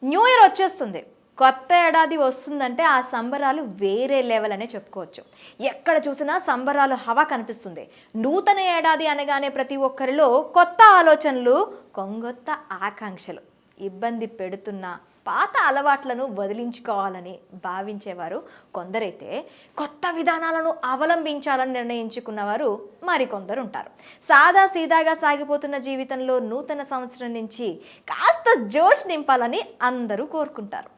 New year వచ్చేస్తుంది. కొత్త ఏడాది వస్తుందంటే ఆ సంబరాలు వేరే లెవెల్ అనే చెప్పుకోవచ్చు. ఎక్కడ చూసినా సంబరాలు హవా కనిపిస్తుంది. నూతన ఏడాది అనగానే ప్రతి ఒక్కరిలో కొత్త ఆలోచనలు, కొంగొత్త ఆకాంక్షలు. ఇబ్బంది పెడుతున్న పాత అలవాట్లను వదిలించుకోవాలని భావించేవారు కొందరైతే, కొత్త విధానాలను అవలంబించాలని నిర్ణయించుకున్నవారు మరికొందరు ఉంటారు. సాదా సీదాగా సాగిపోతున్న జీవితంలో నూతన సంవత్సరం నుంచి కాస్త జోష్ నింపాలని అందరూ కోరుకుంటారు.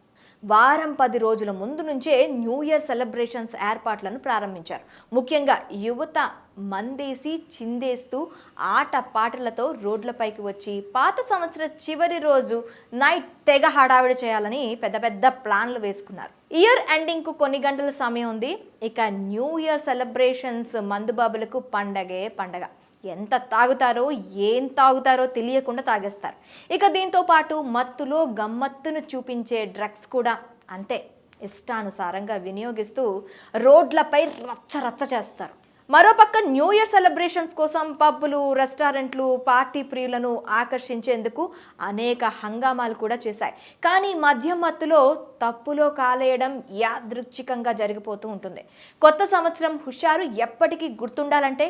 వారం 10 రోజుల ముందు నుంచే న్యూ ఇయర్ సెలబ్రేషన్స్ ఏర్పాట్లను ప్రారంభించారు. ముఖ్యంగా యువత మందేసి చిందేస్తూ ఆట పాటలతో రోడ్లపైకి వచ్చి పాత సంవత్సర చివరి రోజు నైట్ తెగ హడావిడి చేయాలని పెద్ద పెద్ద ప్లాన్లు వేసుకున్నారు. ఇయర్ ఎండింగ్కు కొన్ని గంటల సమయం ఉంది. ఇక న్యూ ఇయర్ సెలబ్రేషన్స్ మందుబాబులకు పండగే పండగ. ఎంత తాగుతారో ఏం తాగుతారో తెలియకుండా తాగేస్తారు. ఇక దీంతో పాటు మత్తులో గమ్మత్తును చూపించే డ్రగ్స్ కూడా అంతే ఇష్టానుసారంగా వినియోగిస్తూ రోడ్లపై రచ్చ చేస్తారు. మరోపక్క న్యూ ఇయర్ సెలబ్రేషన్స్ కోసం పబ్బులు, రెస్టారెంట్లు పార్టీ ప్రియులను ఆకర్షించేందుకు అనేక హంగామాలు కూడా చేశాయి. కానీ మద్యం మత్తులో తప్పులో కాలేయడం యాదృచ్ఛికంగా జరిగిపోతూ ఉంటుంది. కొత్త సంవత్సరం హుషారు ఎప్పటికీ గుర్తుండాలంటే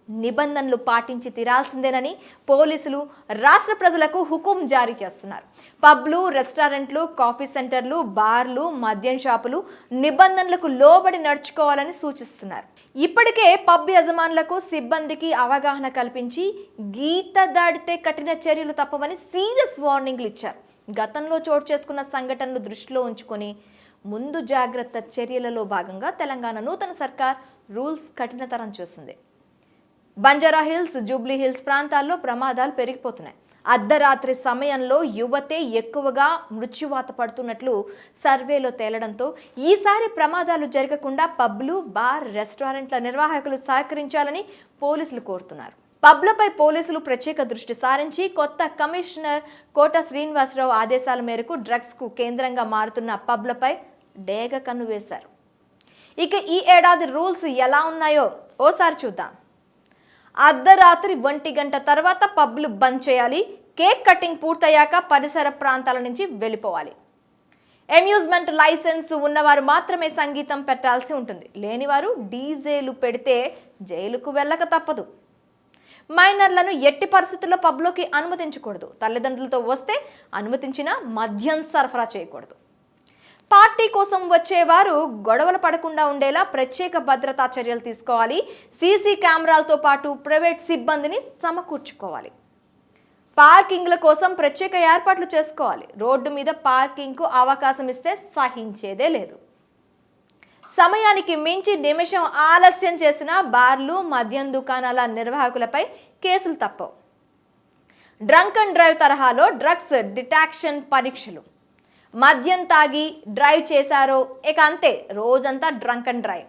నిబంధనలు పాటించి తీరాల్సిందేనని పోలీసులు రాష్ట్ర ప్రజలకు హుకుం జారీ చేస్తున్నారు. పబ్లు, రెస్టారెంట్లు, కాఫీ సెంటర్లు, బార్లు, మద్యం షాపులు నిబంధనలకు లోబడి నడుచుకోవాలని సూచిస్తున్నారు. ఇప్పటికే పబ్ యజమానులకు, సిబ్బందికి అవగాహన కల్పించి గీత దాటితే కఠిన చర్యలు తప్పవని సీరియస్ వార్నింగ్లు ఇచ్చారు. గతంలో చోటు చేసుకున్న సంఘటనలు దృష్టిలో ఉంచుకొని ముందు జాగ్రత్త చర్యలలో భాగంగా తెలంగాణ నూతన సర్కార్ రూల్స్ కఠినతరం చేసింది. బంజారా హిల్స్, జూబ్లీ హిల్స్ ప్రాంతాల్లో ప్రమాదాలు పెరిగిపోతున్నాయి. అర్ధరాత్రి సమయంలో యువతే ఎక్కువగా మృత్యువాత పడుతున్నట్లు సర్వేలో తేలడంతో ఈసారి ప్రమాదాలు జరగకుండా పబ్లు, బార్, రెస్టారెంట్ల నిర్వాహకులు సహకరించాలని పోలీసులు కోరుతున్నారు. పబ్లపై పోలీసులు ప్రత్యేక దృష్టి సారించి కొత్త కమిషనర్ కోట శ్రీనివాసరావు ఆదేశాల మేరకు డ్రగ్స్కు కేంద్రంగా మారుతున్న పబ్లపై డేగ కన్ను వేశారు. ఇక ఈ ఏడాది రూల్స్ ఎలా ఉన్నాయో ఓసారి చూద్దాం. అర్ధరాత్రి 1 గంట తర్వాత పబ్లు బంద్ చేయాలి. కేక్ కటింగ్ పూర్తయ్యాక పరిసర ప్రాంతాల నుంచి వెళ్ళిపోవాలి. అమ్యూజ్మెంట్ లైసెన్స్ ఉన్నవారు మాత్రమే సంగీతం పెట్టాల్సి ఉంటుంది. లేనివారు డీజేలు పెడితే జైలుకు వెళ్ళక తప్పదు. మైనర్లను ఎట్టి పరిస్థితుల్లో పబ్లోకి అనుమతించకూడదు. తల్లిదండ్రులతో వస్తే అనుమతించినా మద్యం సరఫరా చేయకూడదు. పార్టీ కోసం వచ్చేవారు గొడవలు పడకుండా ఉండేలా ప్రత్యేక భద్రతా చర్యలు తీసుకోవాలి. సీసీ కెమెరాలతో పాటు ప్రైవేట్ సిబ్బందిని సమకూర్చుకోవాలి. పార్కింగ్ల కోసం ప్రత్యేక ఏర్పాట్లు చేసుకోవాలి. రోడ్డు మీద పార్కింగ్కు అవకాశం ఇస్తే సహించేదే లేదు. సమయానికి మించి నిమిషం ఆలస్యం చేసిన బార్లు, మద్యం దుకాణాల నిర్వాహకులపై కేసులు తప్పవు. డ్రంక్ అండ్ డ్రైవ్ తరహాలో డ్రగ్స్ డిటాక్షన్ పరీక్షలు. మద్యం తాగి డ్రైవ్ చేశారో ఇక అంతే, రోజంతా డ్రంక్ అండ్ డ్రైవ్.